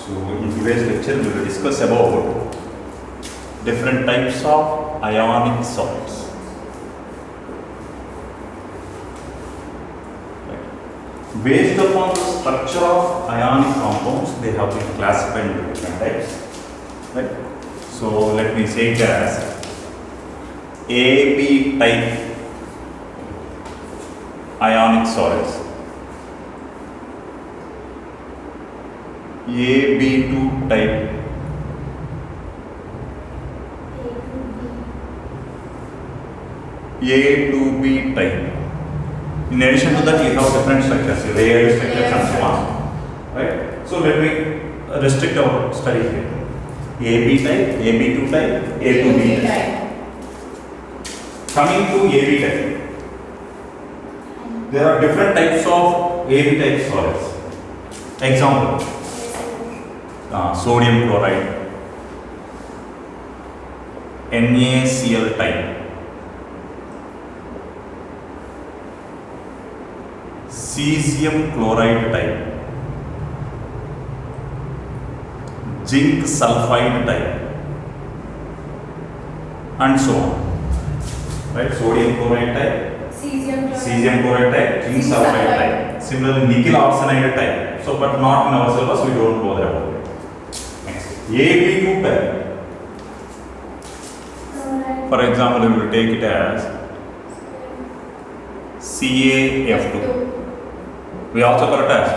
So in today's lecture we will discuss about different types of ionic salts. Right. Based upon the structure of ionic compounds, they have been classified into different types. Right. So let me say it as AB type ionic solids, AB2 type, A2B type. In addition to that, you have different structures, layered structures and so on. Right? So let me restrict our study here. AB type, AB2 type, A2B type. Coming to AB type, there are different types of AB type solids. Example, sodium chloride, NaCl type, cesium chloride type, zinc sulfide type, and so on. Right? Sodium chloride type, cesium chloride type, zinc sulfide type. Similarly, nickel arsenide type. So, but not in our syllabus, we don't bother about it. Next, AB2 type. For example, we will take it as CaF2. We also call it as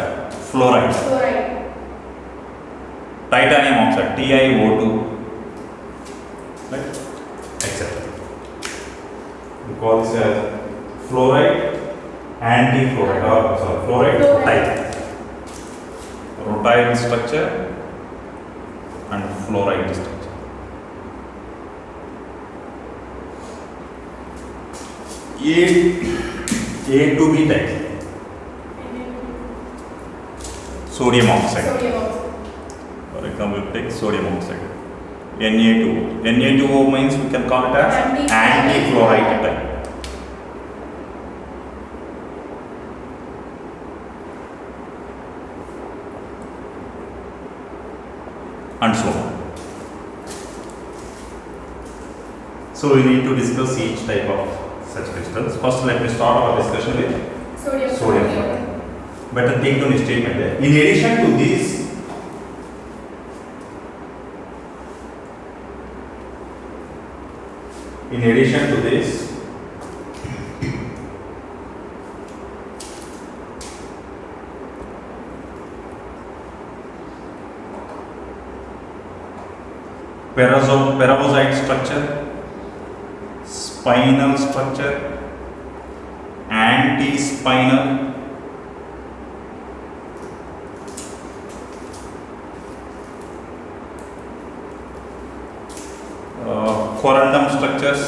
fluoride. Titanium oxide, TiO2. Right? Etc. We call this as fluoride, anti-fluoride, or sorry, fluoride type. Rutile structure and fluoride structure. A2B type, sodium oxide. For example, take sodium oxide, Na2O. Na2O means we can call it as anti-fluoride type. And so on. So we need to discuss each type of such crystals. First, let me start our discussion with sodium chloride. Better take down the statement there. In addition to this, perovskite structure, spinal structure, anti-spinal, corundum structures,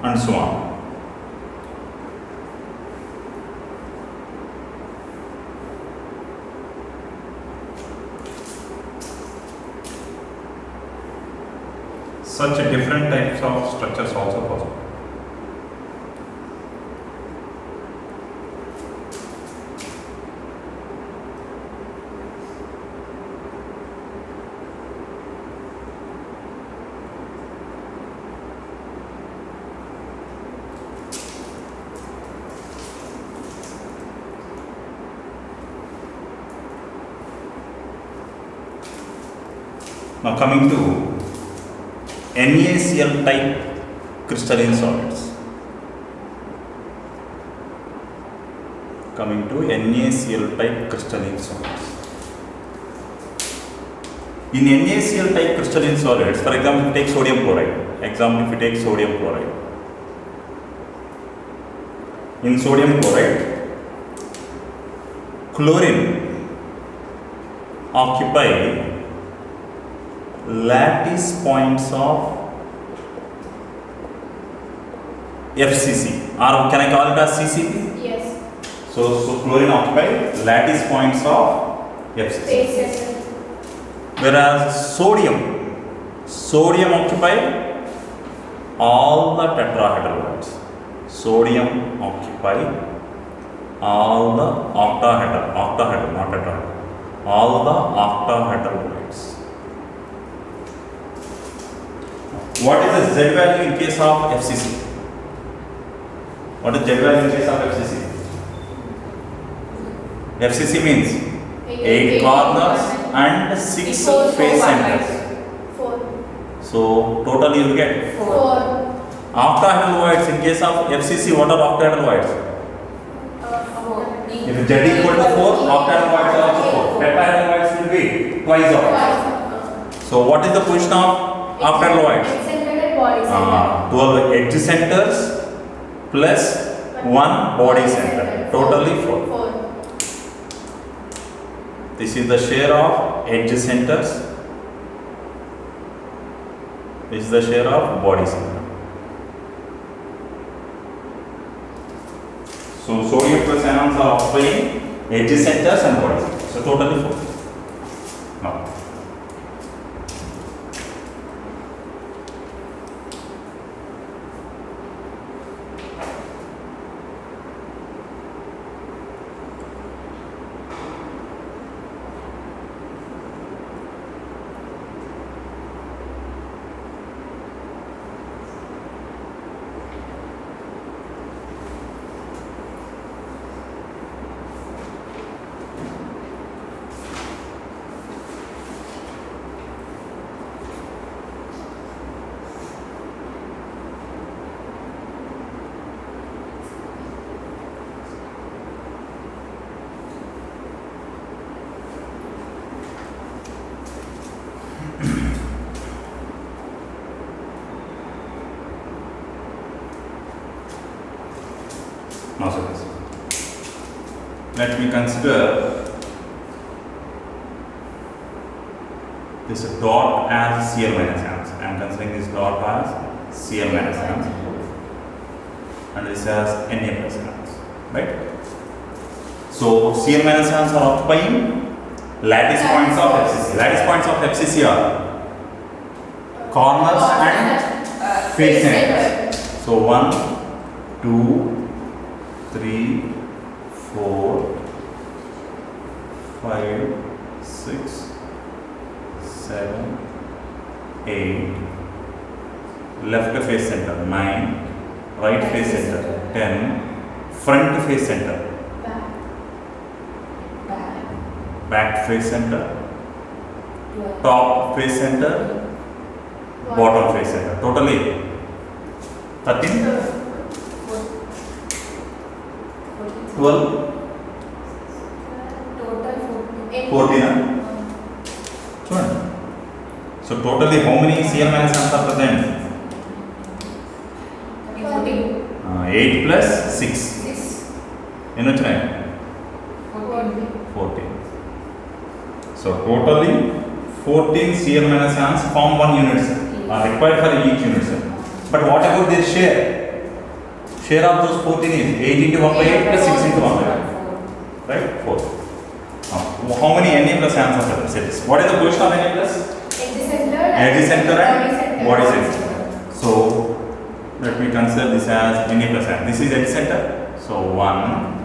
and so on. Such different types of structures also possible. Now coming to NaCl type crystalline solids. Coming to NaCl type crystalline solids. In NaCl type crystalline solids, for example, if you take sodium chloride. In sodium chloride, chlorine occupy lattice points of FCC, or can I call it as CCP? Yes. So chlorine occupy lattice points of FCC. Yes. Whereas sodium occupy all the tetrahedralites. Sodium occupy all the octahedral, not tetrahedral, all the octahedral plates. What is the Z value in case of FCC? What is Z value in case of FCC? FCC means 8 corners and 6 face centers. 4. So total you will get 4. octahedral voids. In case of FCC, what are octahedral voids? 4. If Z equal to 4, octahedral voids are also 4. Tetrahedral voids will be twice of. So what is the position of octahedral voids? Eccentric body center. 12 edge centers plus 1 body center. Totally 4. 4. This is the share of edge centers. This is the share of body center. So sodium plus anions are occupying edge centers and body centers. So totally 4. Now. Now, let me consider this dot as Cl minus anions. I am considering this dot as Cl minus anions and this as Na plus anions, right? So Cl minus anions are occupying lattice points of FCC. Lattice points of FCC are corners and face centers. So 1, 2, 3, 4, 5, 6, 7, 8. Left face center 9, right face center 10, front face center, back face center, top face center, bottom face center. Totally 13. 12, Total 14. So totally how many Cl minus anions are present? 8 plus 6. In which line? 14. So totally 14 Cl minus anions form one unit cell are required for each unit cell. But what about their share? Share of those 14 is 8 into 1 by 8 plus 6 into 1 by 8. Right? 4. How many Na plus anions are present? What is the position of Na plus? Edge center and body center. So let me consider this as Na plus anion. This is edge center. So 1.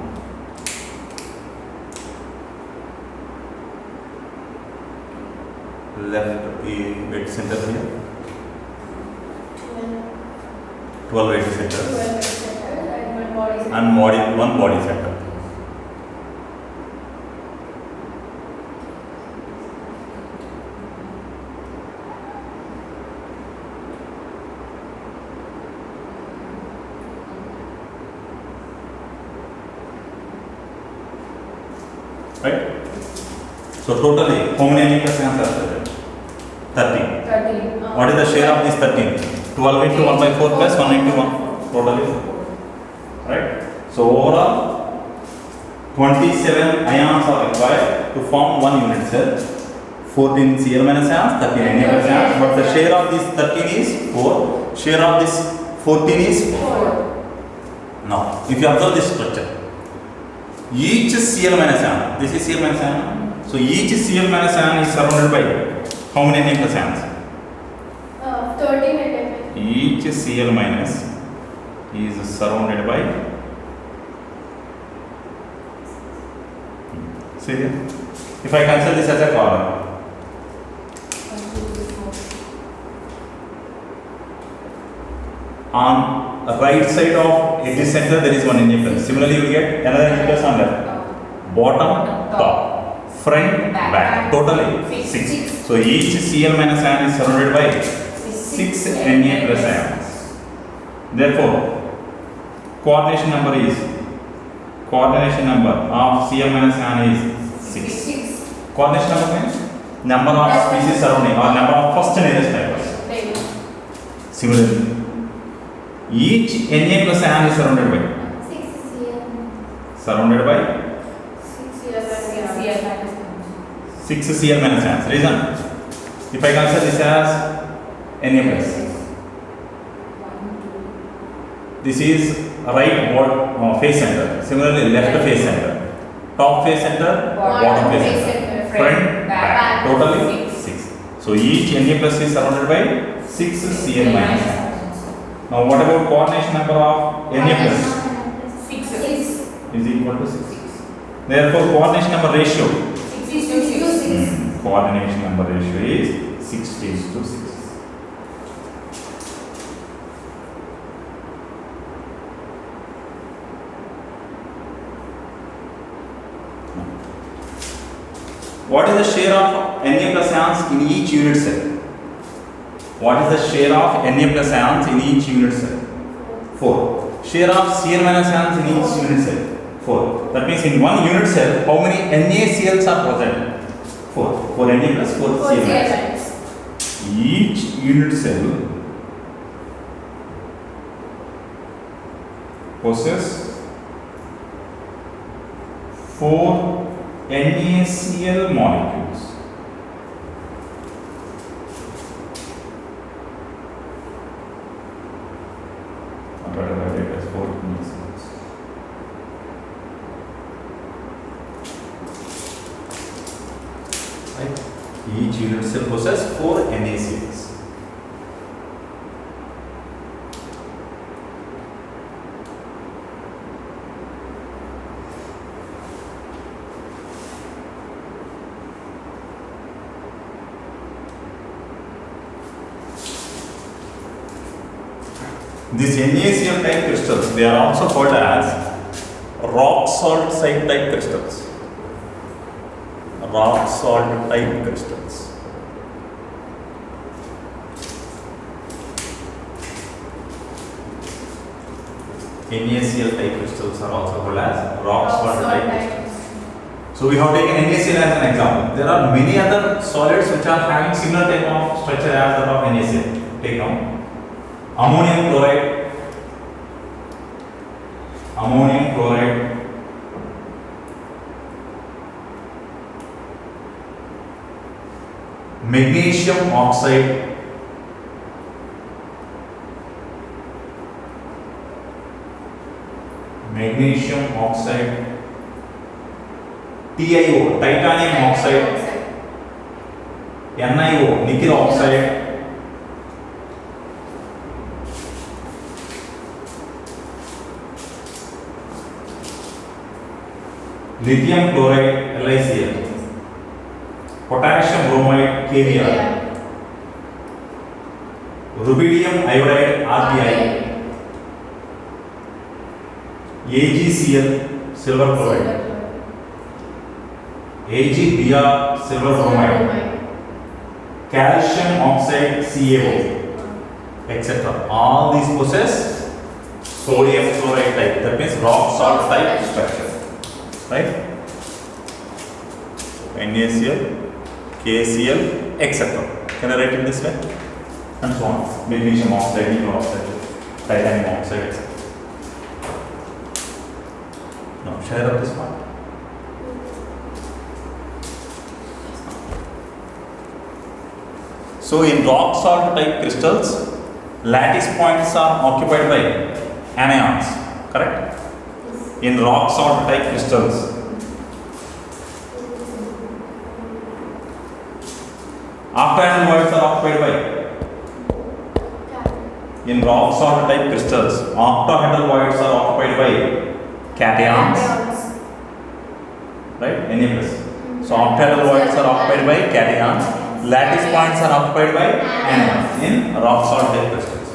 Left edge center here. 12 edge centers. And one body center. Right? So totally, how many Na plus anions are there? 13. What is the share of this 13? 12 into 1 by 4 plus 1 into 1. Totally. Right? So overall 27 ions are required to form one unit cell. 14 Cl minus ions, 13 Na plus ions. But the share of this 13 is 4. Share of this 14 is 4. Now, if you observe this structure, each Cl minus ion, this is Cl minus ion. So each Cl minus ion is surrounded by how many Na plus ions? 13. Each Cl minus is surrounded by, see here, if I consider this as a column, On the right side of edge center there is one Na plus. Similarly, you will get another Na plus on left. Bottom, top, front, back. Totally 6. So each Cl minus ion is surrounded by 6 Na plus ions. Therefore, coordination number of Cl minus ion is 6. Coordination number means number of species surrounding or number of first nearest neighbors. Similarly, each Na plus ion is surrounded by 6 Cl minus ions. Reason? If I consider this as Na plus, this is right face center. Similarly, left face center, top face center, bottom face center, front, back. Totally 6. So each Na plus is surrounded by 6 Cl minus ions. Now, what about coordination number of Na plus? 6 Is equal to 6. Therefore, coordination number ratio. Coordination number ratio is 6:6. What is the share of Na plus ions in each unit cell? What is the share of Na plus ions in each unit cell? 4. Share of Cl minus ions in each unit cell? 4. That means in one unit cell, how many NaCls are present? 4. 4 Na plus 4 Cl minus. Each unit cell possesses 4 NaCl molecules. Each unit cell possesses 4 NaCls. These NaCl type crystals, they are also called as rock salt site type crystals. Rock salt type crystals. NaCl type crystals are also called as rock salt type crystals. So we have taken NaCl as an example. There are many other solids which are having similar type of structure as that of NaCl. Take now ammonium chloride, magnesium oxide, TiO, titanium oxide, NiO, nickel oxide, lithium chloride, LiCl, potassium bromide, KBr, rubidium iodide, RBI, AgCl, silver chloride, AgBr, silver bromide, calcium oxide, CaO, etc. All these possess sodium chloride type. That means rock salt type structure. Right? NaCl, KCl, etc. Can I write it this way? And so on. Magnesium oxide, nickel oxide, titanium oxide, etc. Now share up this part. So in rock salt type crystals, lattice points are occupied by anions. Correct? In rock salt type crystals, octahedral voids are occupied by. In rock salt type crystals, octahedral voids are occupied by cations. Right? Na plus. So octahedral voids are occupied by cations. Lattice points are occupied by anions in rock salt type crystals.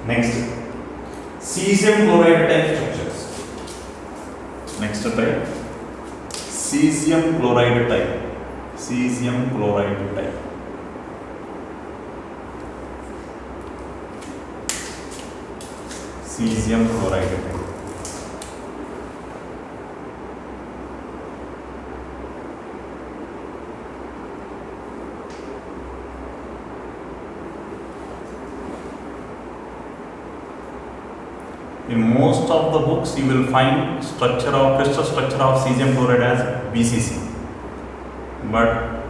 Next, cesium chloride type structures. Next type, cesium chloride type. Cesium chloride type. Cesium chloride type. In most of the books, you will find crystal structure of cesium chloride as BCC, but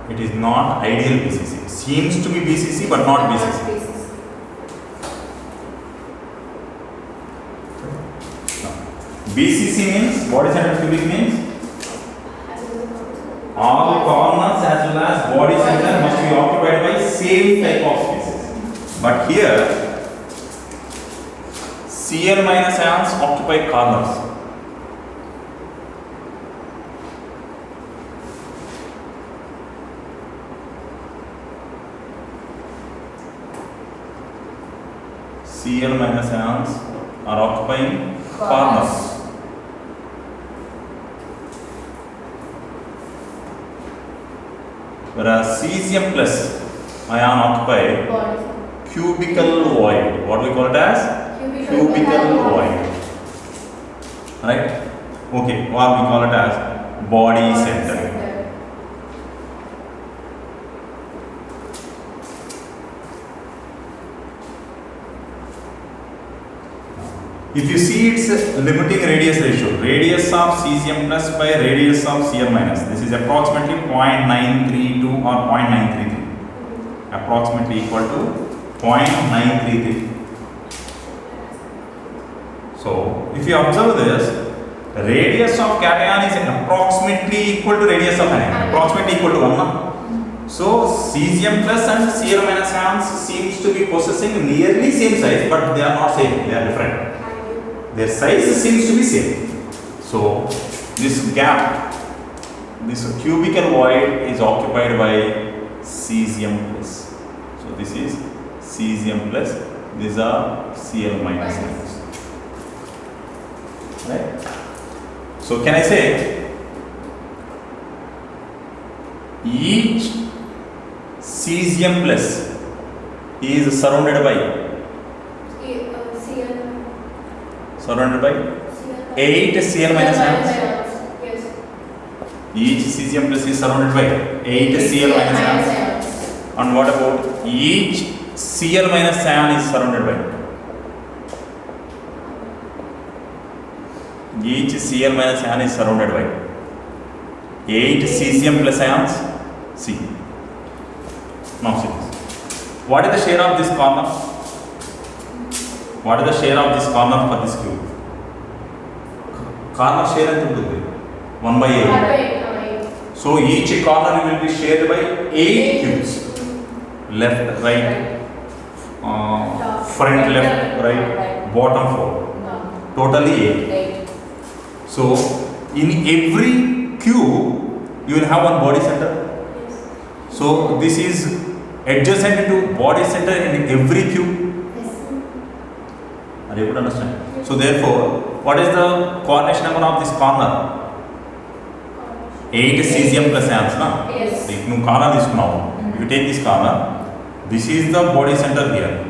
it is not ideal BCC. It seems to be BCC, but not BCC. BCC means body center cubic means all corners as well as body center must be occupied by same type of spaces. But here, Cl minus ions occupy corners. Cl minus ions are occupying corners. Whereas cesium plus ion occupy cubical void. What we call it as? Cubical void. Right? Okay, or we call it as body center. If you see its limiting radius ratio, radius of cesium plus by radius of Cl minus, this is approximately 0.932 or 0.933, approximately equal to 0.933. So, if you observe this, radius of cation is approximately equal to radius of anion, approximately equal to 1. No? So, cesium plus and Cl minus ions seems to be possessing nearly same size, but they are not same, they are different. Their size seems to be same. So, this gap, this cubical void is occupied by cesium plus. So, this is cesium plus, these are Cl minus ions. Right? So, can I say each cesium plus is surrounded by 8 Cl minus ions. Yes. Each cesium plus is surrounded by 8 Cl minus ions. And what about each Cl minus ion is surrounded by? Each Cl minus ion is surrounded by 8 cesium plus ions. See. Now see this. What is the share of this corner? What is the share of this corner for this cube? Corner share and 1 by 8. So each corner will be shared by 8 cubes. Left, right, front, left, right, bottom 4. Totally 8. So in every cube you will have one body center. So this is adjacent to body center in every cube. Are you able to understand? So therefore, what is the coordination number of this corner? 8 cesium plus ions, na? Yes. If you corner this now, if you take this corner, this is the body center here.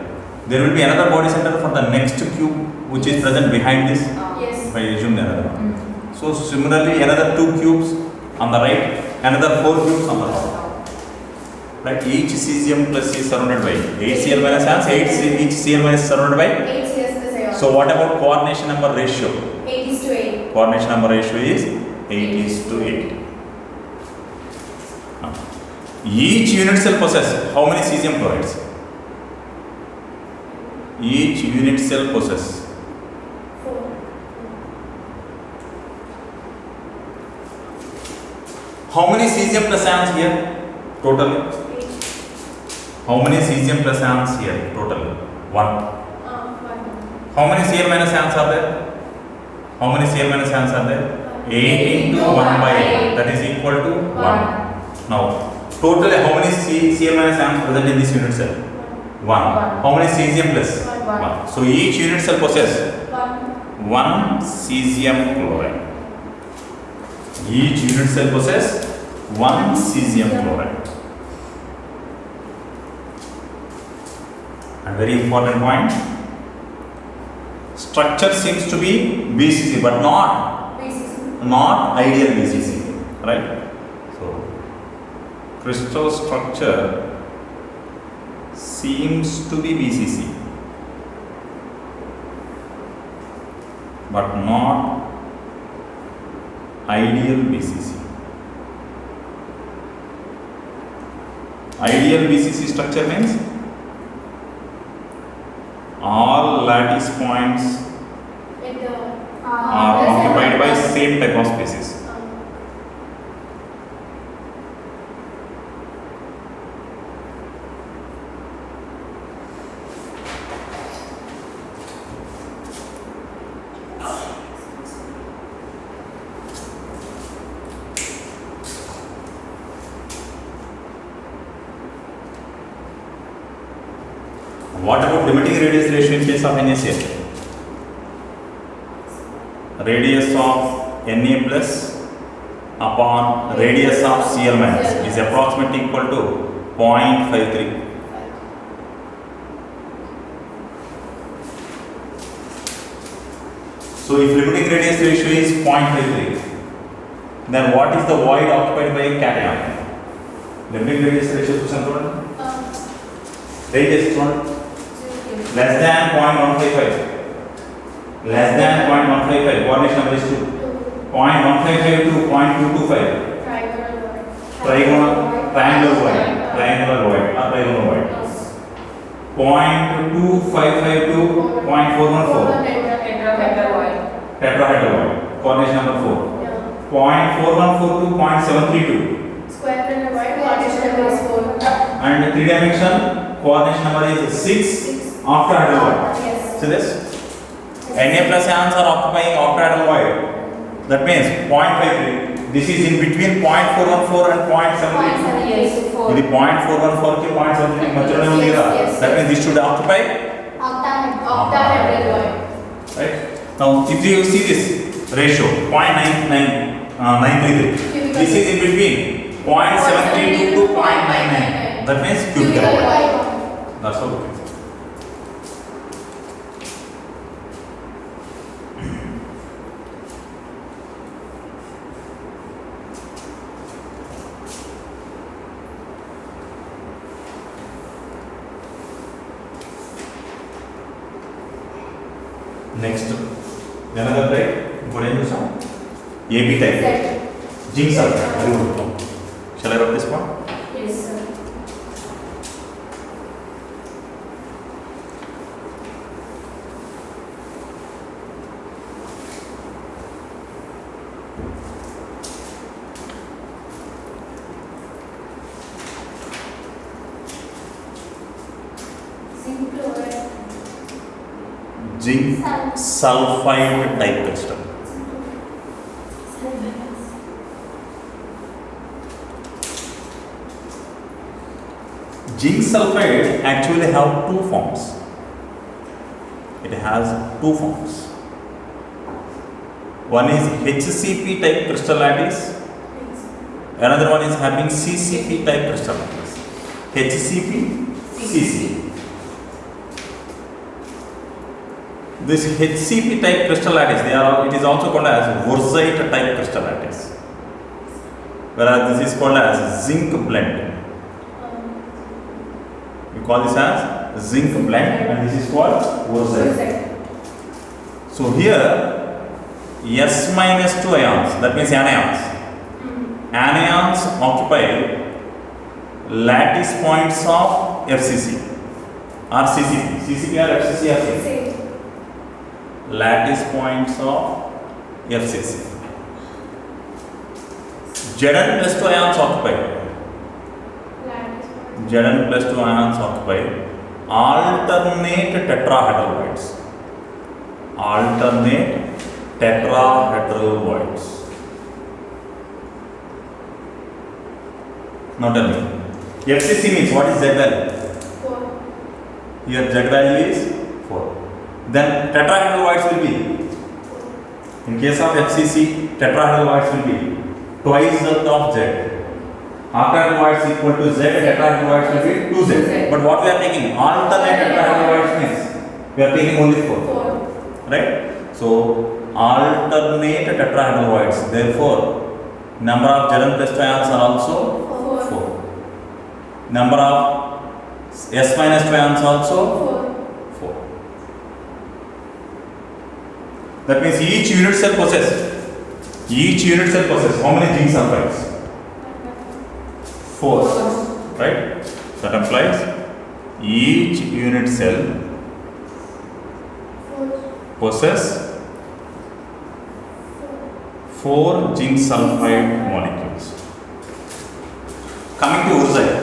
There will be another body center for the next cube which is present behind this. Yes. If I assume another one. So similarly, another 2 cubes on the right, another 4 cubes on the left. Right? Each cesium plus is surrounded by 8 Cl minus ions, each Cl minus is surrounded by 8 Cs plus ions. So what about coordination number ratio? 8:8. Coordination number ratio is 8:8. Each unit cell possesses how many cesium chlorides? Each unit cell possesses 4. how many cesium plus ions here? Totally. 8. How many cesium plus ions here? Totally. 1. 1. How many Cl minus ions are there? How many Cl minus ions are there? 8 into 1 by 8. That is equal to 1. Now, totally how many Cl minus ions present in this unit cell? 1. How many cesium plus? 1. So each unit cell possesses 1 cesium chloride. Each unit cell possesses 1 cesium chloride. And very important point, structure seems to be BCC but not ideal BCC, right? So crystal structure seems to be BCC but not ideal BCC. Ideal BCC structure means all lattice points are occupied by same type of species. What about limiting radius ratio in case of NaCl? Radius of Na plus upon radius of Cl minus is approximately equal to 0.53. So if limiting radius ratio is 0.53, then what is the void occupied by a cation? Limiting radius ratio is radius less than 0.155. Less than 0.155. Coordination number is 2. 0.155 to 0.225. Triangular void. 0.255 to 0.414. Tetrahedral void. Coordination number 4. 0.414 to 0.732. Square void. Coordination number is 4. And 3 dimension coordination number is 6 octahedral void. Yes. See this? Na plus ions are occupying octahedral void. That means 0.53. This is in between 0.414 and 0.732. Yes. 4. This 0.414 to 0.732 material only. Yes. That means this should occupy Octahedral void. right? Now, if you see this ratio 0.933, this is in between 0.732 to 0.99. That means cubical void. That's all it is. Next, another type, what is this? AB type. Zinc sulfide. Very good. Shall I write this one? Yes, sir. Zinc sulfide type crystal. Zinc sulfide actually have two forms. It has two forms. One is HCP type crystal lattice. Another one is having CCP type crystal lattice. HCP, CCP. This HCP type crystal lattice, it is also called as wurtzite type crystal lattice, whereas this is called as zinc blend. We call this as zinc blend, and this is called wurtzite. So here, S minus 2 ions, that means anions. Anions occupy lattice points of FCC or CCP. CCP or FCC or CCP. Lattice points of FCC. Zn plus 2 ions occupy. Zn plus 2 ions occupy alternate tetrahedral voids. Alternate tetrahedral voids. Now tell me, FCC means what is Z value? 4. Here Z value is 4. Then tetrahedral voids will be In case of FCC, tetrahedral voids will be twice that of Z. Octahedral voids equal to Z, tetrahedral voids will be 2Z. But what we are taking? Alternate tetrahedral voids means we are taking only 4. 4. Right? So, alternate tetrahedral voids. Therefore, number of Zn plus 2 ions are also 4. 4. Number of S minus 2 ions also 4. 4. That means each unit cell possesses how many zinc sulfides? 4. Right? That implies each unit cell possess 4 zinc sulfide molecules. Coming to Wurtzite.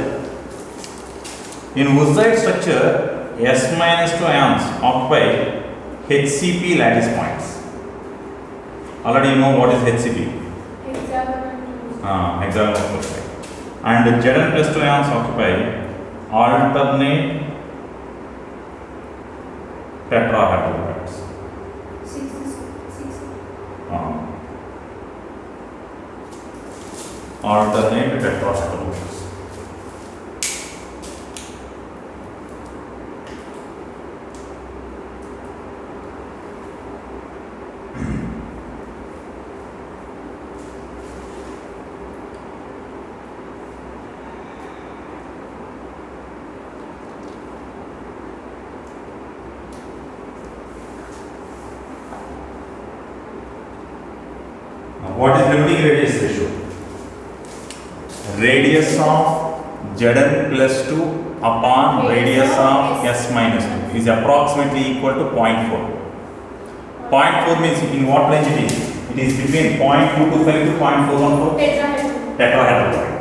In Wurtzite structure, S minus 2 ions occupy HCP lattice points. Already you know what is HCP. Hexagonal chloride. And Zn plus 2 ions occupy alternate tetrahedral voids. 6. Alternate tetrahedral voids. What is limiting radius ratio? Radius of Zn plus 2 upon radius of S minus 2 is approximately equal to 0.4. 0.4 means in what range it is? It is between 0.225 to 0.414 tetrahedral void.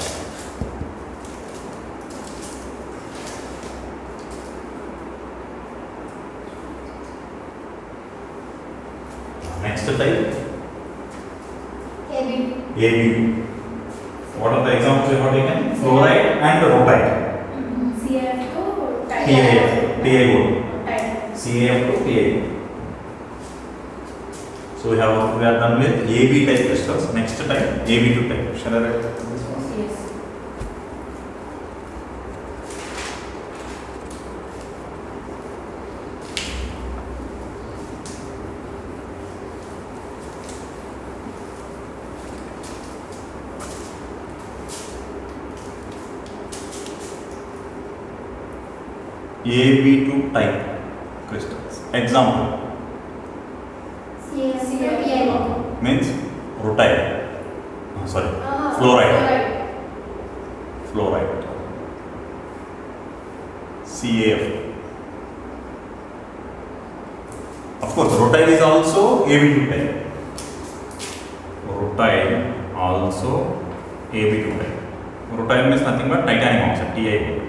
Next type. AB. What are the examples you have taken? Fluoride and rutile. CaF2 TiO2. CaF2 TiO2. So we are done with AB type crystals. Next type AB2 type. Shall I write this one? Yes. AB2 type crystals. Example CaF2 means rutile. Fluoride. Fluoride. CaF. Of course, rutile is also AB2 type. Rutile also AB2 type. Rutile means nothing but titanium oxide, TiO2.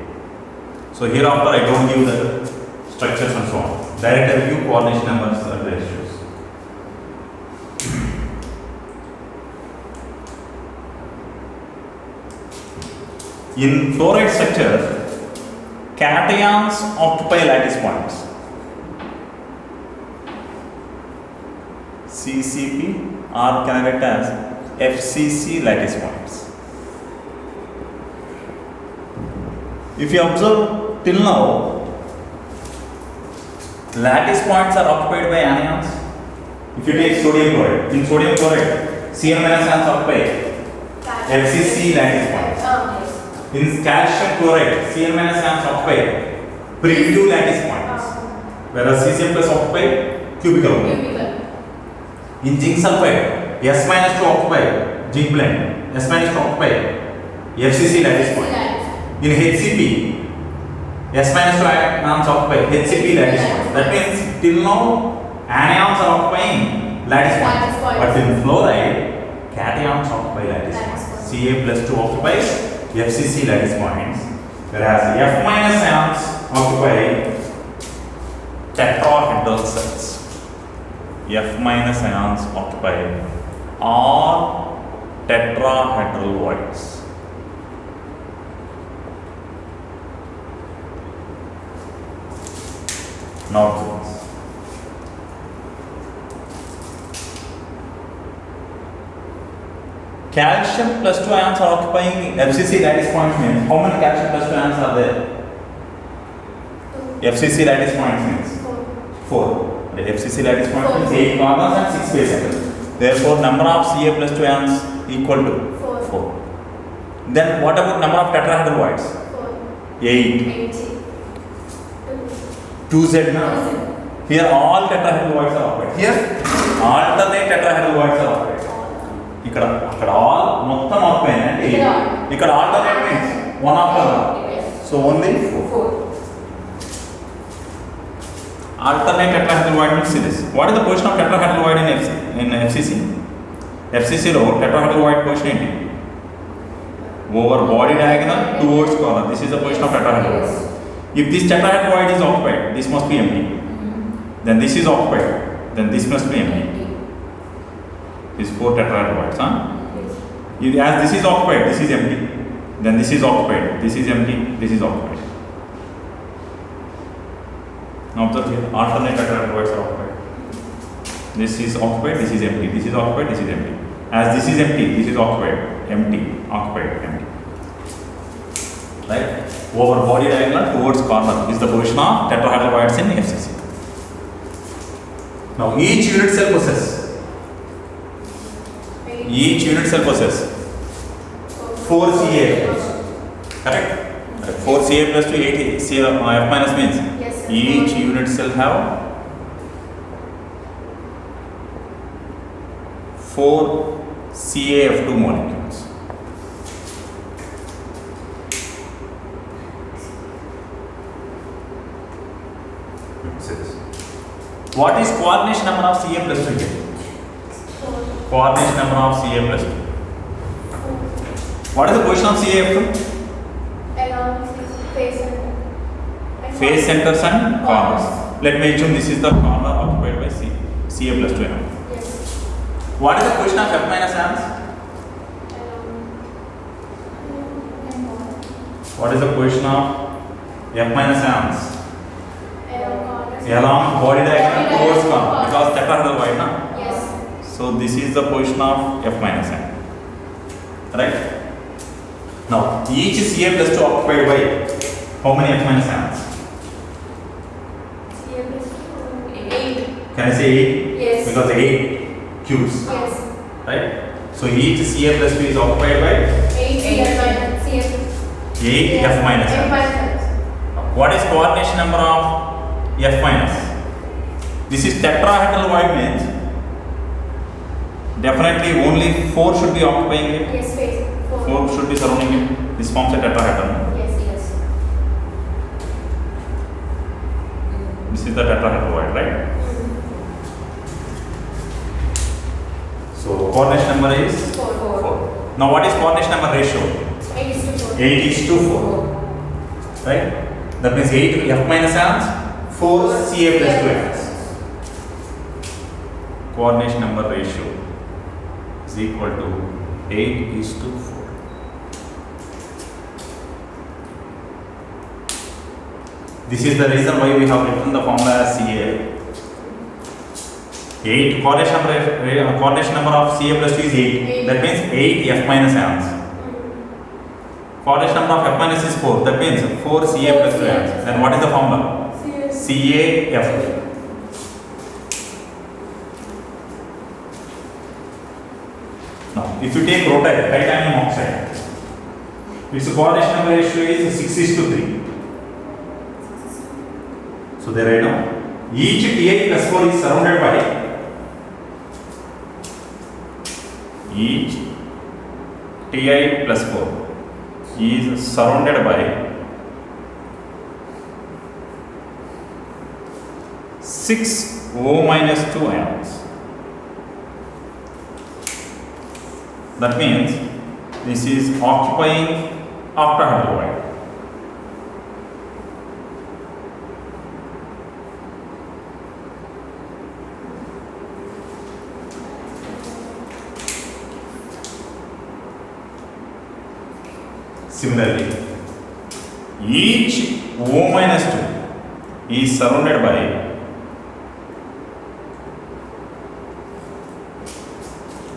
So hereafter I don't give the structures and so on. Direct I give coordination numbers and ratios. In fluoride structure, cations occupy lattice points. CCP or can I write as FCC lattice points. If you observe till now, lattice points are occupied by anions. If you take sodium chloride, in sodium chloride, Cn minus ions occupy FCC lattice points. In calcium chloride, Cn minus ions occupy primitive lattice points, whereas Cesium plus occupy cubical one. In zinc sulfide, S minus 2 occupy zinc blende, S minus 2 occupy FCC lattice point. In HCP, S minus 2 ions occupy HCP lattice point. That means till now anions are occupying lattice points, but in fluoride, cations occupy lattice points. Ca plus 2 occupies FCC lattice points, whereas F minus ions occupy tetrahedral cells. F minus ions occupy all tetrahedral voids. Now calcium plus 2 ions are occupying FCC lattice points means how many calcium plus 2 ions are there? FCC lattice points means 4. The FCC lattice points means 8 corners and 6 base centers. Therefore, number of Ca plus 2 ions equal to 4. Then what about number of tetrahedral voids? 8. 2Z now. Here all tetrahedral voids are occupied. Here alternate tetrahedral voids are occupied. ఇక్కడ all మొత్తం occupied and 8. ఇక్కడ alternate means one after another. So only 4. Alternate tetrahedral void means this. What is the position of tetrahedral void in FCC? FCC లో tetrahedral void position ఏంటి? Over body diagonal towards corner. This is the position of tetrahedral void. If this tetrahedral void is occupied, this must be empty. Then this is occupied. Then this must be empty. These 4 tetrahedral voids, huh? As this is occupied, this is empty. Then this is occupied. This is empty. This is occupied. Now observe here, alternate tetrahedral voids are occupied. This is occupied, this is empty, this is occupied, this is empty. As this is empty, this is occupied, empty, occupied, empty. Right? Over body diagonal towards corner is the position of tetrahedral voids in FCC. Now each unit cell possesses 4 Ca. Correct? 4 Ca plus 2 8 Ca F minus means each unit cell have 4 CaF2 molecules. What is coordination number of Ca plus 2 here? Coordination number of Ca plus 2. What is the position of CaF2? Along face center. Face centers and corners. Let me assume this is the corner occupied by Ca plus 2 ion. Yes. What is the position of F minus ions? What is the position of F minus ions? Along body diagonal towards corner because tetrahedral void, na? Yes. So this is the position of F minus ion. Right? Now each Ca plus 2 occupied by how many F minus ions? 8. Can I say 8? Yes. Because 8 cubes. Yes. Right? So each Ca plus 2 is occupied by 8 F minus ions. What is coordination number of F minus? This is tetrahedral void means definitely only 4 should be occupying it. Yes, face. 4 should be surrounding it. This forms a tetrahedron. Yes, yes. This is the tetrahedral void, right? So coordination number is 4. Now what is coordination number ratio? 8 is to 4. Right? That means 8 F minus ions, 4 Ca plus 2 ions. Coordination number ratio is equal to 8 is to 4. This is the reason why we have written the formula as Ca. 8 coordination number of Ca plus 2 is 8. That means 8 F minus ions. Coordination number of F minus is 4. That means 4 Ca plus 2 ions. Then what is the formula? CaF. Now, if you take rutile, titanium oxide, its coordination number ratio is 6 is to 3. So there I know each Ti plus 4 is surrounded by each Ti plus 4 is surrounded by 6 O minus 2 ions. That means this is occupying octahedral void. Similarly, each O minus 2 is surrounded by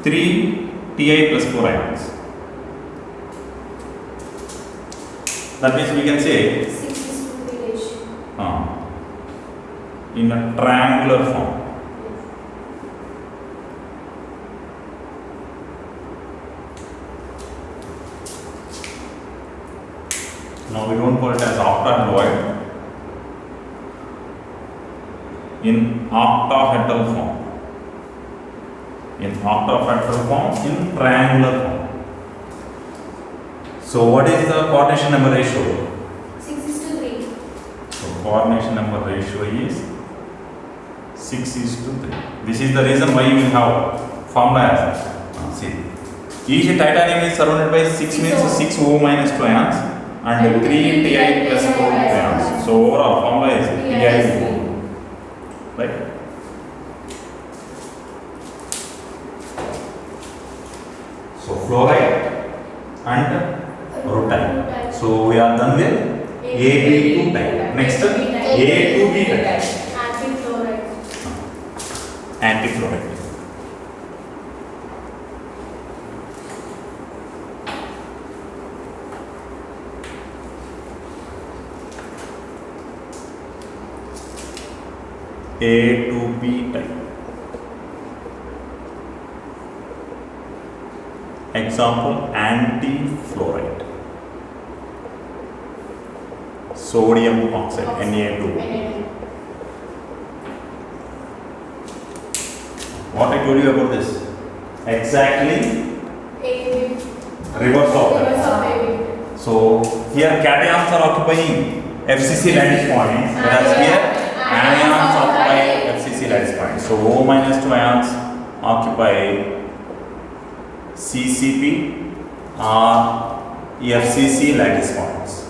3 Ti plus 4 ions. That means we can say 6:3 ratio. In a triangular form. Now we don't call it as octahedroid. In octahedral form. In octahedral form, in triangular form. So what is the coordination number ratio? 6:3. So coordination number ratio is 6:3. This is the reason why you will have formula as see. Each titanium is surrounded by 6 means 6 O minus 2 ions and 3 Ti plus 4 ions. So overall formula is Ti. Right? So fluoride and rutile. So we are done with AB2 type. Next A2B type. Anti-fluoride. Anti-fluoride. A2B type. Example, anti-fluoride. Sodium oxide, Na2. What I told you about this? Exactly reverse of that. So here cations are occupying FCC lattice points, whereas here anions occupy FCC lattice points. So O minus 2 ions occupy CCP or FCC lattice points.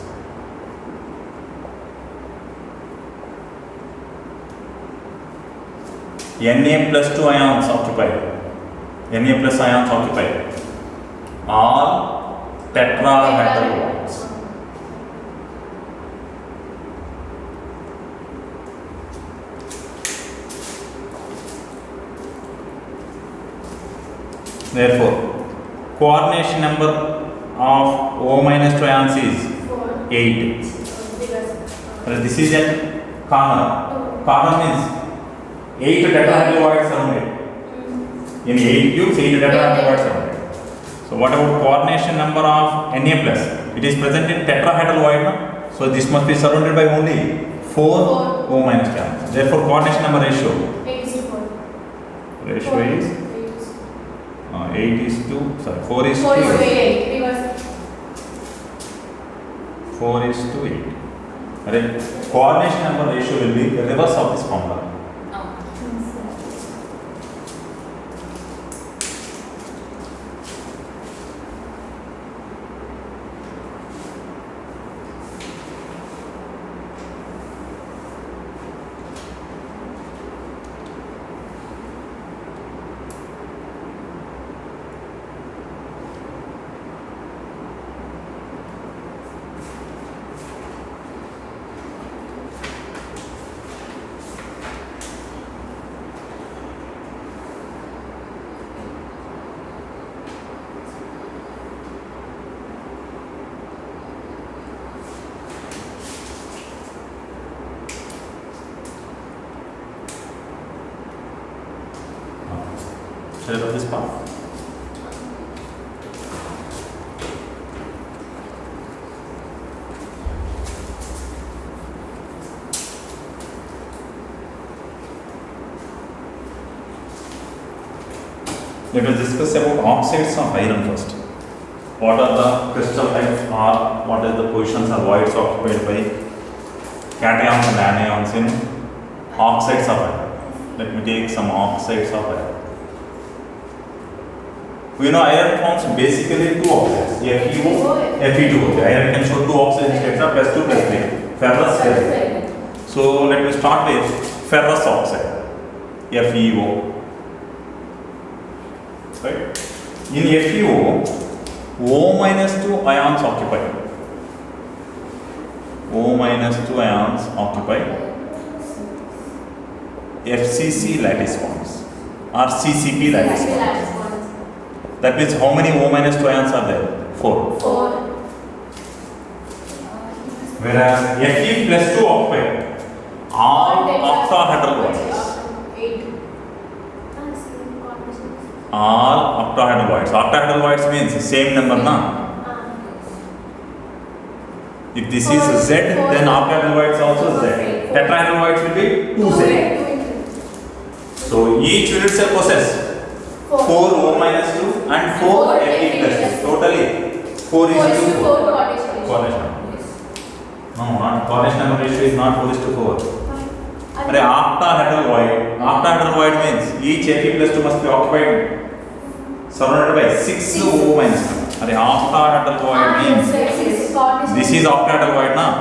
Na plus 2 ions occupy. Na plus ions occupy all tetrahedral bonds. Therefore, coordination number of O minus 2 ions is 8. This is a corner. Corner means 8 tetrahedral voids surrounded. In 8 cubes, 8 tetrahedral voids surrounded. So what about coordination number of Na plus? It is present in tetrahedral void. No? So this must be surrounded by only 4 O minus 2 ions. Therefore, coordination number ratio. 8:4. Ratio is 8 is to, sorry, 4 is 4 is to to 8. 8. Reverse. 4 is to 8. Right? Coordination number ratio will be the reverse of this formula. Shall I rub this part? Let us discuss about oxides of iron first. What are the crystal types or what are the positions or voids occupied by cations and anions in oxides of iron? Let me take some oxides of iron. We know iron forms basically two oxides, FeO, Fe2O. The iron can show two oxide states are plus 2 plus 3, ferrous, ferrite. So let me start with ferrous oxide, FeO. Right? In FeO, O minus 2 ions occupy. O minus 2 ions occupy FCC lattice bonds or CCP lattice bonds. That means how many O minus 2 ions are there? 4. 4. Whereas Fe plus 2 occupy all octahedral voids. 8. All octahedral voids. Octahedral voids means same number, na? If this is Z, then octahedral voids also Z. Tetrahedral voids will be 2Z. So each unit cell possess 4 O minus 2 and 4 Fe plus 2. Totally 4 is to 4. Cornish number. No, not Cornish number ratio is not 4 is to 4. But octahedral void means each Fe plus 2 must be occupied surrounded by 6 O minus 2. Octahedral void means this is octahedral void now.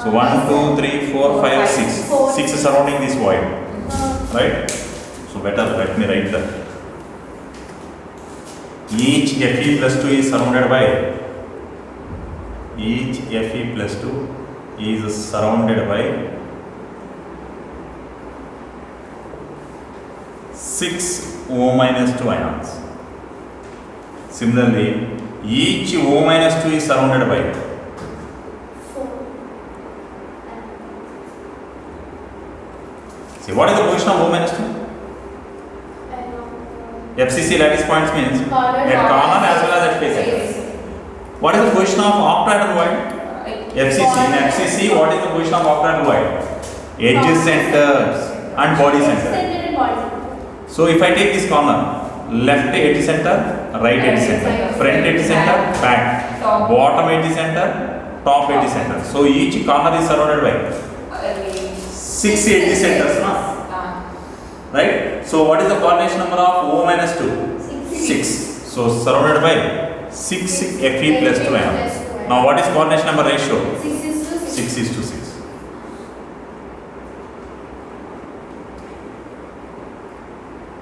So 1, 2, 3, 4, 5, 6. 6 is surrounding this void. Right? So better let me write that. Each Fe plus 2 is surrounded by 6 O minus 2 ions. Similarly, each O minus 2 is surrounded by 4. See, what is the position of O minus 2? FCC lattice points means at corner as well as at face center. What is the position of octahedral void? FCC. In FCC, what is the position of octahedral void? Edges centers and body center. So if I take this corner, left edge center, right edge center, front edge center, back, bottom edge center, top edge center. So each corner is surrounded by 6 edge centers, no? Right? So what is the coordination number of O minus 2? 6. So surrounded by 6 Fe plus 2 ions. Now what is coordination number ratio? 6 is to 6.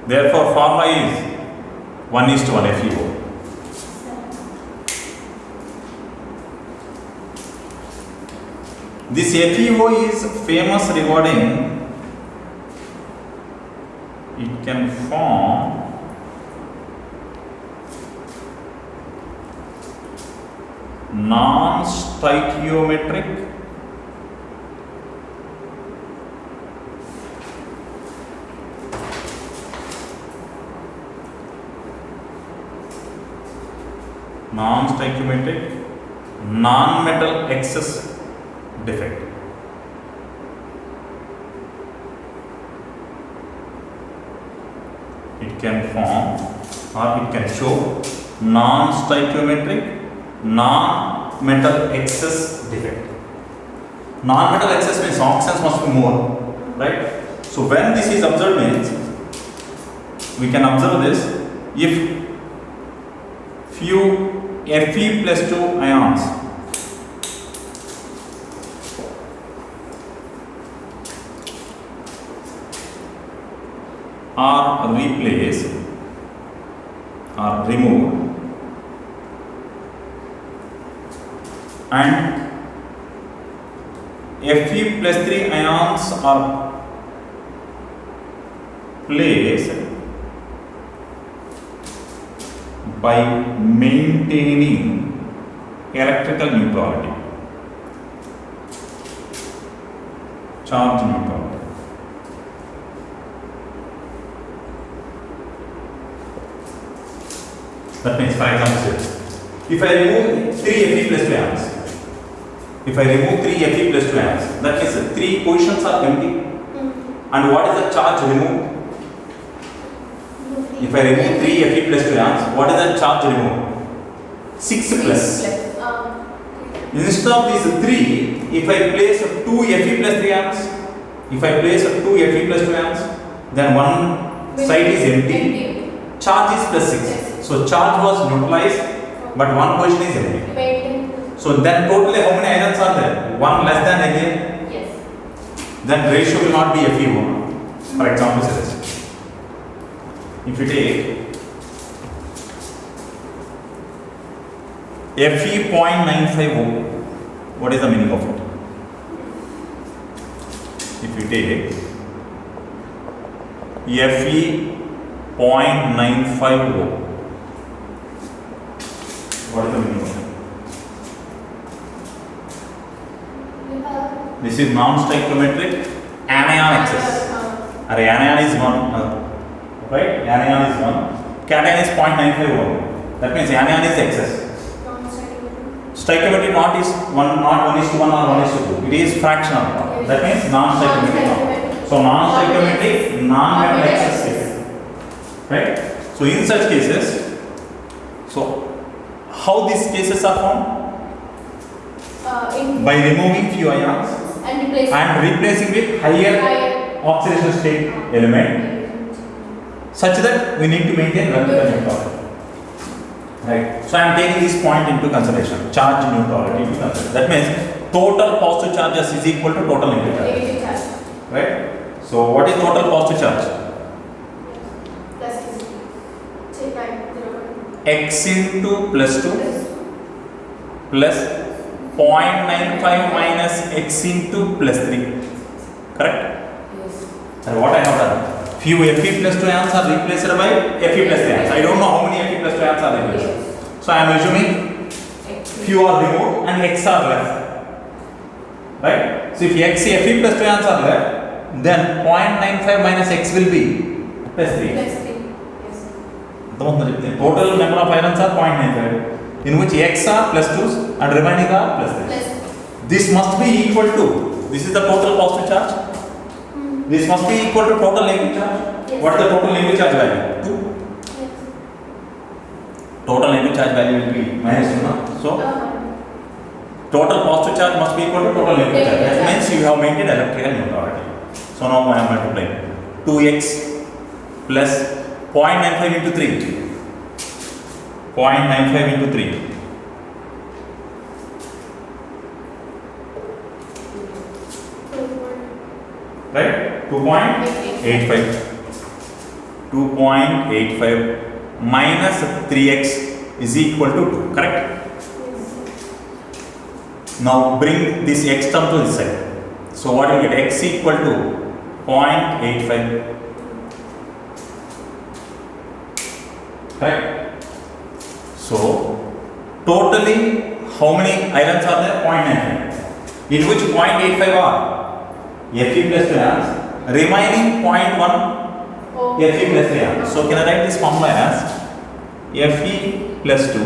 Therefore formula is 1 is to 1 FeO. This FeO is famous regarding it can form non-stoichiometric non-metal excess defect. It can form or it can show non-stoichiometric non-metal excess defect. Non-metal excess means oxidants must be more, right? So when this is observed means we can observe this if few Fe plus 2 ions are replaced or removed and Fe plus 3 ions are placed by maintaining electrical neutrality, charge neutrality. That means, for example, if I remove 3 Fe plus 2 ions, that means 3 positions are empty. And what is the charge removed? If I remove 3 Fe plus 2 ions, what is the charge removed? 6 plus. Instead of these 3, if I place 2 Fe plus 3 ions, then one side is empty. Charge is plus 6. So charge was neutralized, but one position is empty. So then totally how many ions are there? One less than again? Yes. Then ratio will not be FeO. For example, say this. If you take Fe 0.95O, what is the meaning of it? If you take Fe 0.95O, What is the meaning of that? This is non-stoichiometric anion excess. Anion is 1, right? Anion is 1. Cation is 0.951. That means anion is excess. Stoichiometric not 1:1 or 1:2. It is fractional. Yes. That means non-stoichiometric not. So non-stoichiometric, non-metal excess case. Right? So in such cases, so how these cases are found? By removing few ions and replacing with higher oxidation state element, such that we need to maintain electrical neutrality. Right. So I am taking this point into consideration. Charge neutrality into consideration. That means total positive charges is equal to total negative charge. Right. So what is total positive charge? X into plus 2 plus 0.95 minus x into plus 3. Correct? Yes. And what I have done? Few Fe plus 2 ions are replaced by Fe plus 3 ions. I don't know how many Fe plus 2 ions are replaced. So I am assuming few are removed and x are left. Right? So if x Fe plus 2 ions are left, then 0.95 minus x will be plus 3. Yes. Total number of ions are 0.95, in which x are plus 2s and remaining are plus 3s. This must be equal to, this is the total positive charge. This must be equal to total negative charge. Yes. What is the total negative charge value? 2. Yes. Total negative charge value will be minus 2. No? So, total positive charge must be equal to total negative charge. That means you have maintained electrical neutrality. So now I am multiplying 2x plus 0.95 into 3. 0.95 into 3. Right? 2.85. 2.85 minus 3x is equal to 2. Correct? Now bring this x term to this side. So what you get? X equal to 0.85. Correct? So totally how many ions are there? 0.95. In which 0.85 are Fe plus 2 ions, remaining 0.1 Fe plus 3 ions. So can I write this formula as Fe plus 2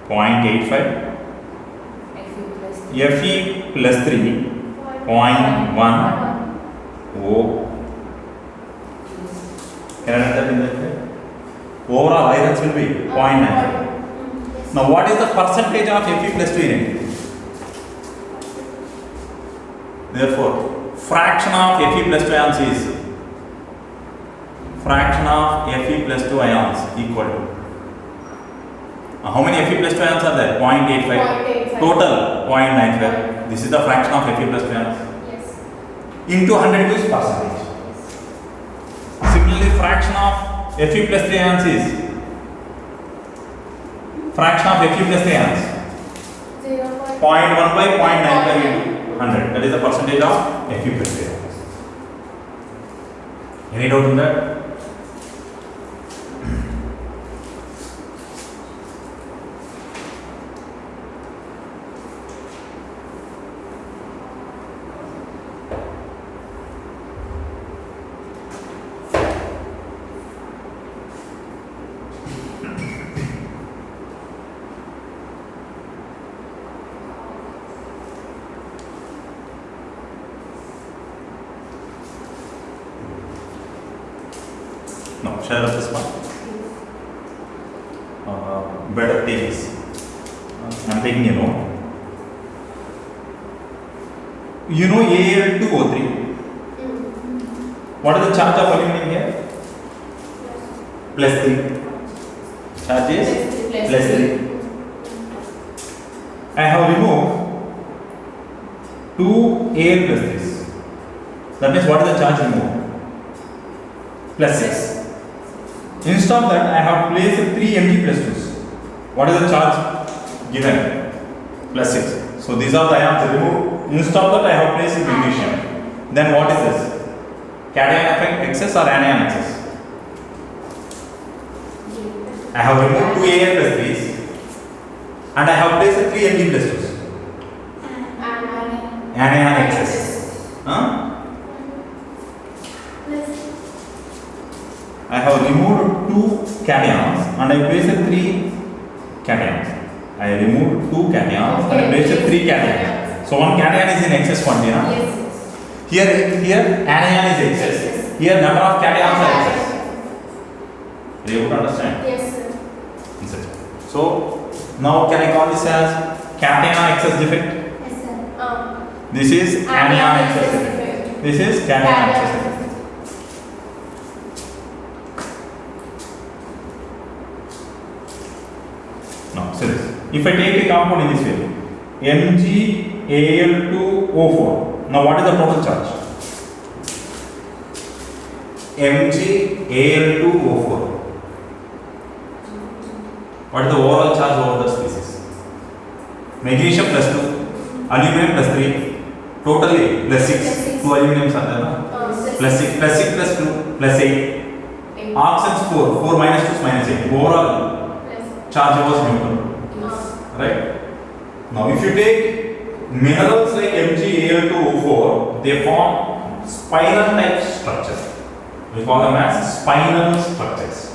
0.85 Fe plus 3 0.1 O. Can I write that in that way? Overall ions will be 0.95. Now what is the percentage of Fe plus 2 in it? Therefore, fraction of Fe plus 2 ions is fraction of Fe plus 2 ions equal to how many Fe plus 2 ions are there? 0.85. Total 0.95. This is the fraction of Fe plus 2 ions. Yes. Into 100 is percentage. Similarly, fraction of Fe plus 3 ions is fraction of Fe plus 3 ions 0.1 by 0.95 into 100. That is the percentage of Fe plus 3 ions. Any doubt in that? No, share of this one. Better take this. I am taking a note. You know Al2O3. What is the charge of aluminum here? Plus 3. Charge is plus 3. I have removed 2 Al plus this. That means what is the charge removed? Plus 6. Instead of that, I have placed 3 Mg plus 2s. What is the charge given? Plus 6. So these are the ions removed. Instead of that, I have placed magnesium. Then what is this? Cation effect excess or anion excess? I have removed 2 Al plus 3s and I have placed 3 Mg plus 2s. Anion excess. Huh? I have removed 2 cations and I placed 3 cations. I removed 2 cations and I placed 3 cations. So one cation is in excess quantity, na? Yes. Here anion is excess. Here number of cations are excess. Are you able to understand? Yes, sir. So now can I call this as cation excess defect? Yes, sir. This is anion excess defect. This is cation excess defect. Now, so this. If I take a compound in this way, MgAl2O4. Now, what is the total charge? MgAl2O4. What is the overall charge over the species? Magnesium plus 2, aluminum plus 3, totally plus 6. 2 aluminums are there, no? Plus 6 plus 2 plus 8. Oxygens 4, 4 minus 2 is minus 8. Overall charge was neutral. Right? Now, if you take minerals like MgAl2O4, they form spinal type structure. We call them as spinal structures.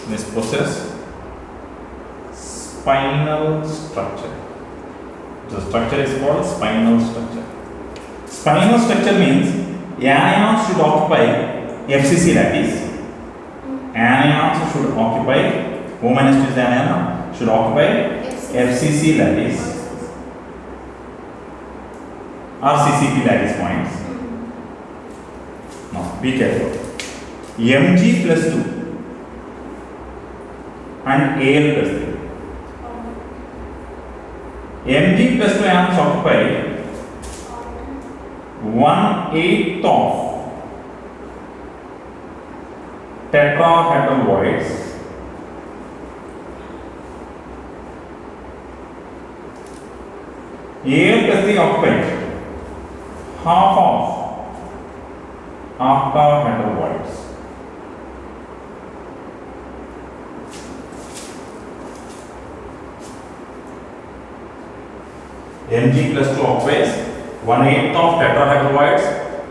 This process, spinal structure. The structure is called spinal structure. Spinal structure means anions should occupy FCC lattice. Anions should occupy, O minus 2 is the anion, should occupy FCC lattice or CCP lattice points. Now, be careful. Mg plus 2 and Al plus 3. Mg plus 2 ions occupy 1/8 of tetrahedral voids Al plus 3 occupy half of octahedral voids. Mg plus 2 occupies 1/8 of tetrahedral voids.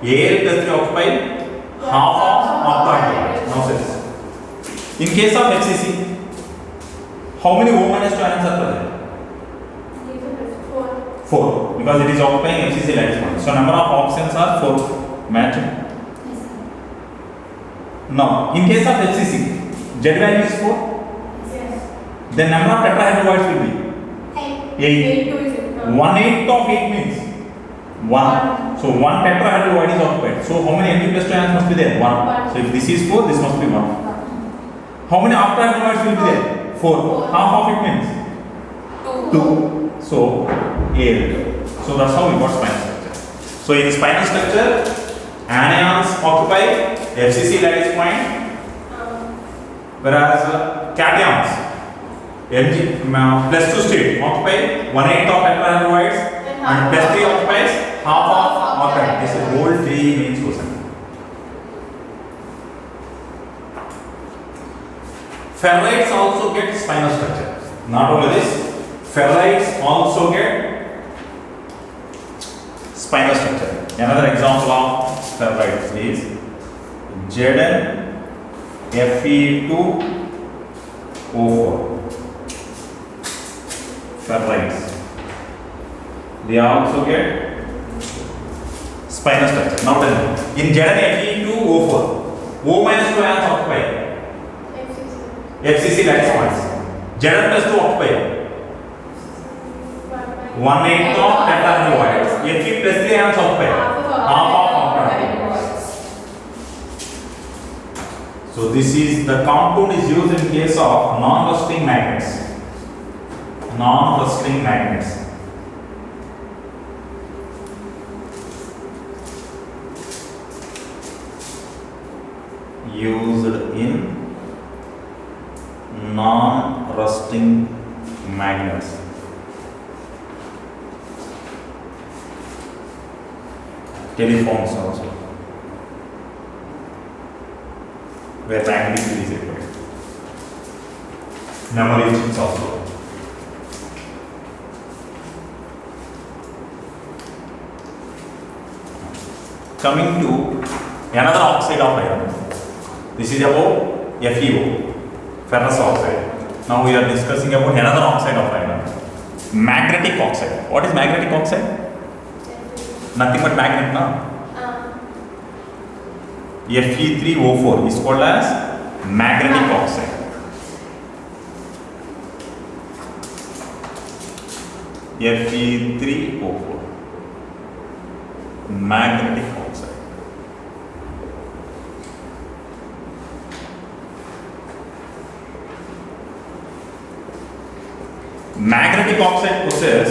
Al plus 3 occupy half of octahedral voids. Now see this. In case of FCC, how many O minus 2 ions are present? 4, because it is occupying FCC lattice point. So number of options are 4. Matching. Now, in case of FCC, Z value is 4. Then number of tetrahedral voids will be 8. 1/8 of 8 means 1. So 1 tetrahedral void is occupied. So how many Mg plus 2 ions must be there? 1. So if this is 4, this must be 1. How many octahedral voids will be there? 4. Half of it means 2. So Al. So that's how we got spinal structure. So in spinal structure, anions occupy FCC lattice point, whereas cations Mg plus 2 state occupy 1/8 of tetrahedral voids and plus 3 occupies half of octahedral. This is whole tree means chosen. Ferrites also get spinal structure. Not only this, ferrites also get spinal structure. Another example of ferrites is ZnFe2O4. Ferrites. They also get spinal structure. Now tell me, in ZnFe2O4, O minus 2 ions occupy FCC lattice points. Zn plus 2 occupy 1/8 of tetrahedral voids. Fe plus 3 ions occupy half of octahedral voids. So this is the compound is used in case of non-rustling magnets. Non-rustling magnets. Used in non-rusting magnets. Telephones also. where magnetic field is required. Memory chips also. Coming to another oxide of iron. This is about FeO, ferrous oxide. Now we are discussing about another oxide of iron, magnetic oxide. What is magnetic oxide? Nothing but magnet, no? Fe3O4 is called as magnetic oxide. Fe3O4, magnetic oxide. Magnetic oxide possess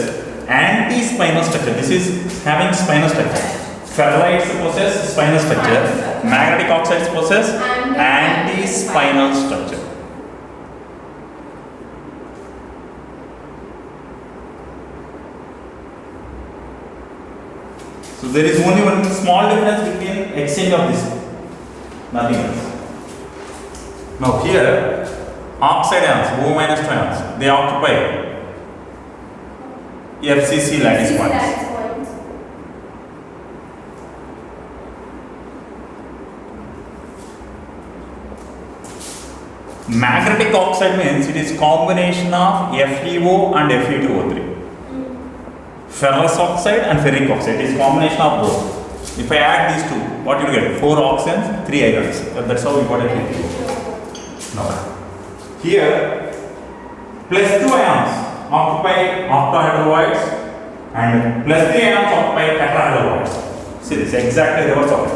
anti-spinal structure. This is having spinal structure. Ferrites possess spinal structure. Magnetic oxides possess anti-spinal structure. So there is only one small difference between exchange of this. Nothing else. Now here, oxide ions, O minus 2 ions, they occupy FCC lattice points. Magnetic oxide means it is combination of FeO and Fe2O3. Ferrous oxide and ferric oxide, it is combination of both. If I add these two, what you get? 4 oxygens, 3 irons. That's how we got Fe2O. Now, here, plus 2 ions occupy octahedral voids and plus 3 ions occupy tetrahedral voids. See, this is exactly reverse of it.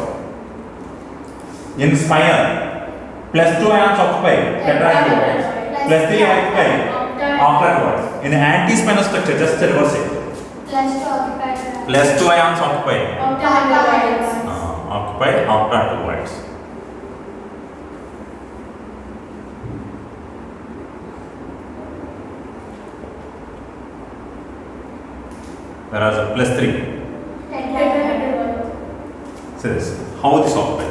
In spinal, plus 2 ions occupy tetrahedral voids, plus 3 occupy octahedral voids. In anti-spinal structure, just reverse it. Plus 2 ions occupy octahedral voids. Whereas plus 3. So this, how this occupy?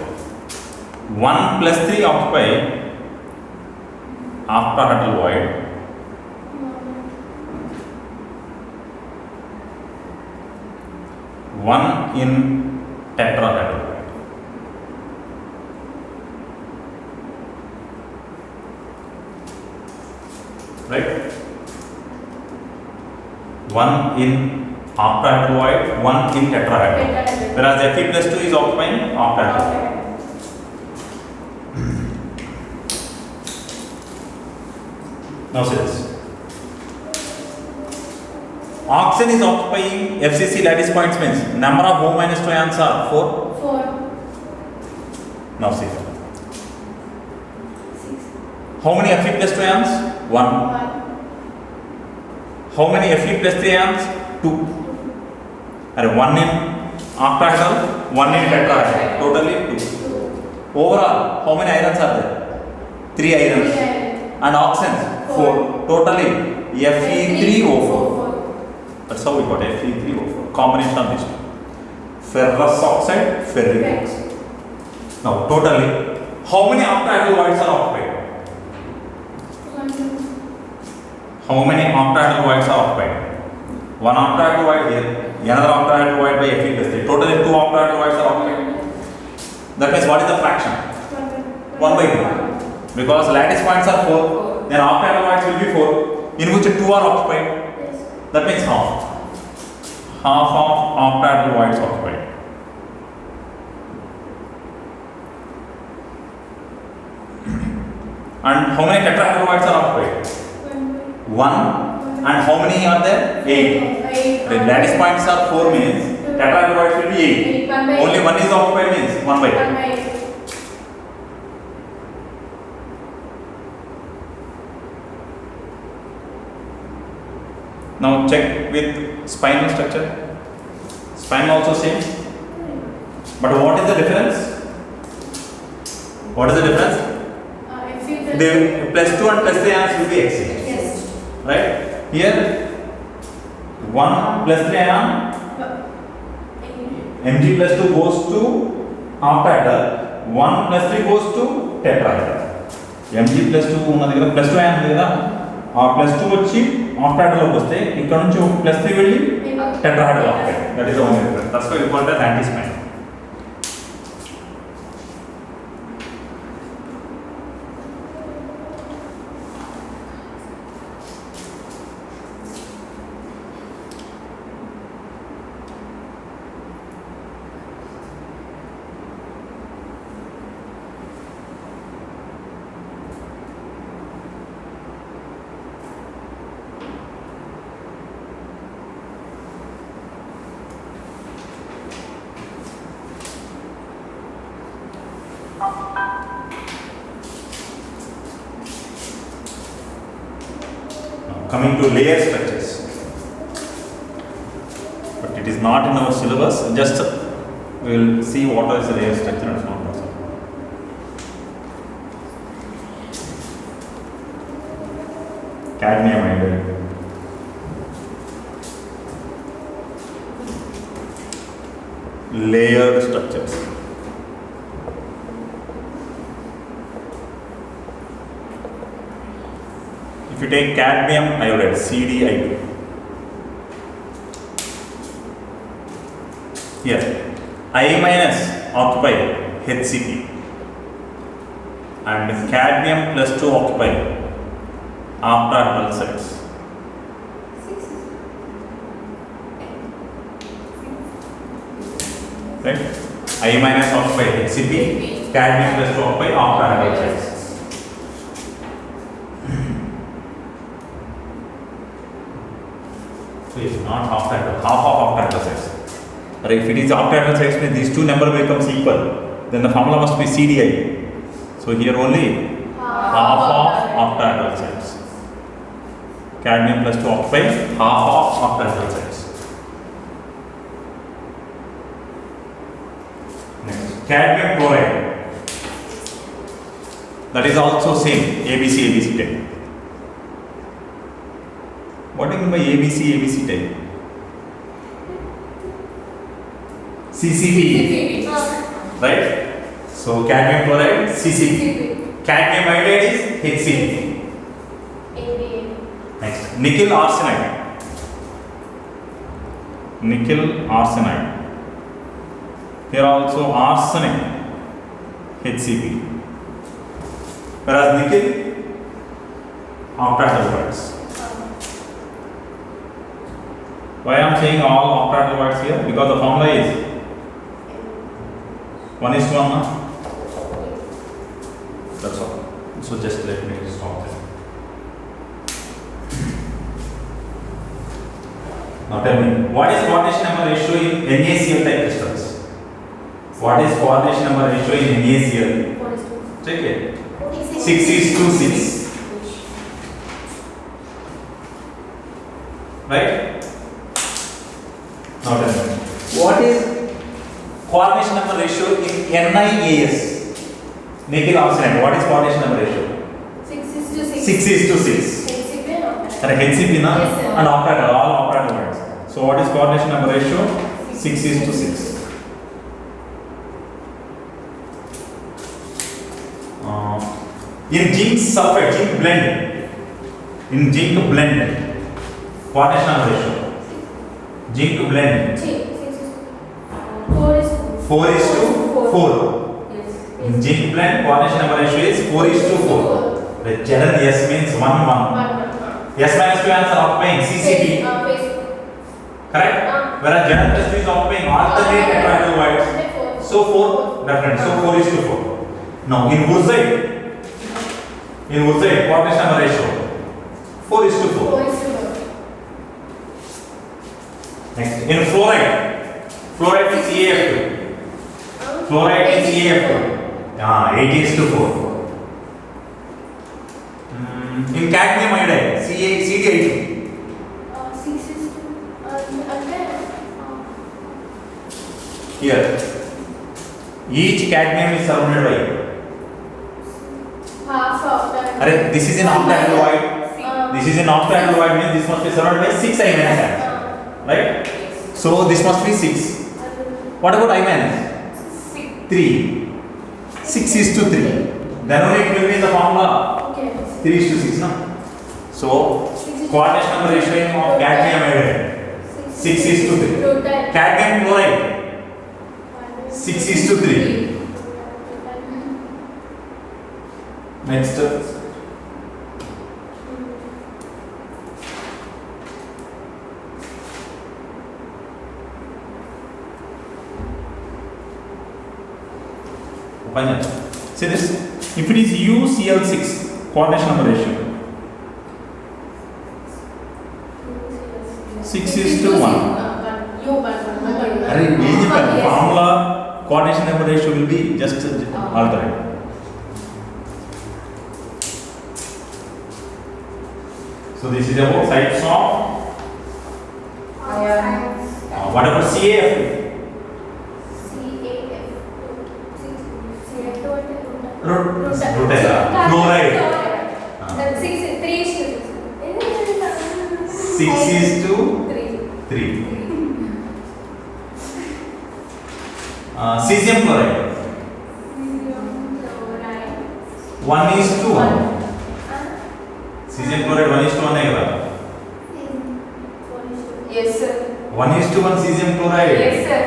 1 plus 3 occupy octahedral void. 1 in tetrahedral void. Right? 1 in octahedral void, 1 in tetrahedral. Whereas Fe plus 2 is occupying octahedral. Now see this. Oxygen is occupying FCC lattice points means number of O minus 2 ions are 4. 4. Now see. How many Fe plus 2 ions? 1. How many Fe plus 3 ions? 2. And 1 in octahedral, 1 in tetrahedral. Totally 2. Overall, how many irons are there? 3 irons. And oxygens? 4. Totally Fe3O4. That's how we got Fe3O4. Combination of these two. Ferrous oxide, ferric oxide. Now, totally, how many octahedral voids are occupied? How many octahedral voids are occupied? 1 octahedral void here, another octahedral void by Fe plus 3. Totally 2 octahedral voids are occupied. That means what is the fraction? 1 by 2. Because lattice points are 4, then octahedral voids will be 4, in which 2 are occupied. That means half. Half of octahedral voids occupied. And how many tetrahedral voids are occupied? 1. And how many are there? 8. The lattice points are 4 means tetrahedral voids will be 8. Only 1 is occupied means 1 by 8. Now check with spinal structure. Spine also same. But what is the difference? What is the difference? The plus 2 and plus 3 ions will be exchanged. Yes. Right? Here 1 plus 3 ion Mg plus 2 goes to octahedral. 1 plus 3 goes to tetrahedral. Mg plus 2 ఉన్న దగ్గర plus 2 అయింది కదా, ఆ plus 2 వచ్చి ఆక్టాహెడ్రల్లోకి వస్తే ఇక్కడ నుంచి ఒక plus 3 వెళ్ళి tetrahedral octet. That is the only difference. That's why we call it as antispine. Coming to layer structures, but it is not in our syllabus. Just we will see what is the layer structure and so on. Cadmium iodide, layered structures. If you take cadmium iodide, CdI2, here I minus occupy HCl and cadmium plus 2 occupy octahedral sites. Right? I minus occupy HCl, cadmium plus 2 occupy octahedral sites. So it is not octahedral, half of octahedral sites. Or if it is octahedral sites, then these two number becomes equal. Then the formula must be CDI. So here only half of octahedral sites. Cadmium plus 2 occupy half of octahedral sites. Next, cadmium chloride. That is also same ABC type. What do you mean by ABC type? CCP, right? So cadmium chloride, CCP. Cadmium iodide is HCl. Next, nickel arsenide. Nickel arsenide. Here also arsenic, HCl. Whereas nickel, octahedral words. Why I am saying all octahedral words here? Because the formula is 1:1. No? That's all. So just let me stop there. Now tell me, what is coordination number ratio in NaCl type crystals? What is coordination number ratio in NaCl? Check it. 6:6. Right? Now tell me, what is coordination number ratio in NiAs? Nickel arsenide. What is coordination number ratio? 6:6. HCP na? Yes, sir. And octahedral, all octahedral words. So what is coordination number ratio? 6:6. In zinc sulfide, zinc blend, coordination number ratio. Zinc blend 4:4. In zinc blend, coordination number ratio is 4:4. The general S means 1:1. S minus 2 answer occupying CCP. Correct? Whereas general plus 2 is occupying alternate tetrahedral voids. So 4 different. So 4:4. Now in woodsite, coordination number ratio 4:4. Next, in fluoride is CaF2. Fluoride is CaF2. 8:4. In cadmium iodide, CdI2. Here, each cadmium is surrounded by. This is an octahedral void. This is an octahedral void means this must be surrounded by 6 I minus atoms. Right? So this must be 6. What about I minus? 3. 6:3. Then only it will be the formula Okay. 3:6, no? So coordination number ratio of cadmium iodide 6:3. Cadmium chloride 6:3. Next. See this? If it is UCl6, coordination number ratio 6:1. Formula coordination number ratio will be just altered. So this is about types of what about CAF? Rutella. Chloride. 6:3. Cesium chloride 1:1. Cesium chloride 1:1 है क्या? Yes sir. 1:1 cesium chloride. Yes sir.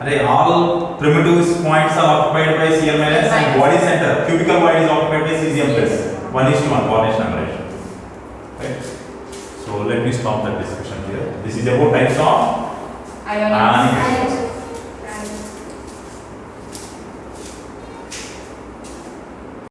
अरे all primitive points are occupied by Cl minus and body center cubical void is occupied by cesium plus 1:1 coordination number ratio. Right? So let me stop that discussion here. This is about types of ionic.